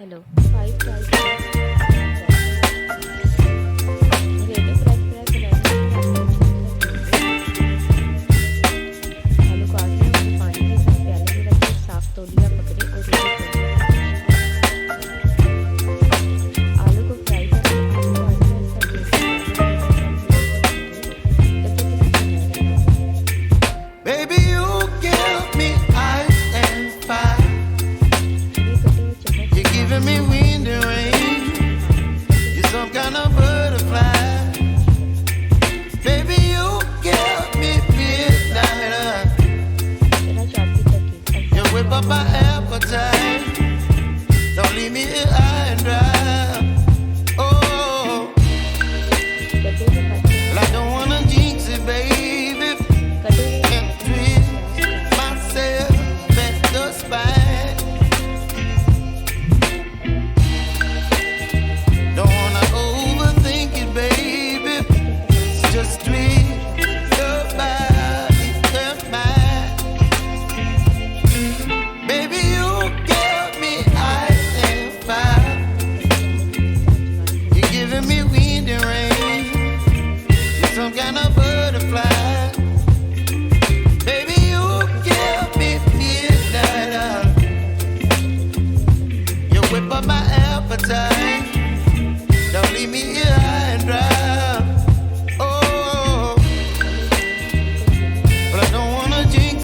Hello. 5 types of ready fresh fresh ready आलू काटने और पानी के साथ प्याले में रखे साफ तौलिया पकड़े और रोटी आलू को फ्राई करें आलू Baby, you give me ice and fire. You're giving me wind and rain. You're some kind of butterfly. Baby, you give me midnight. You whip up my appetite. Don't leave me here high and dry. Oh, well, I don't wanna jinx it, baby. And twist myself at the spine. Don't wanna overthink it, baby. Just twist your body and mine. Baby, you give me ice and fire. You're giving me wind and rain. You're some kind of butterfly. Baby, you give me midnight. You whip up my appetite. Don't leave me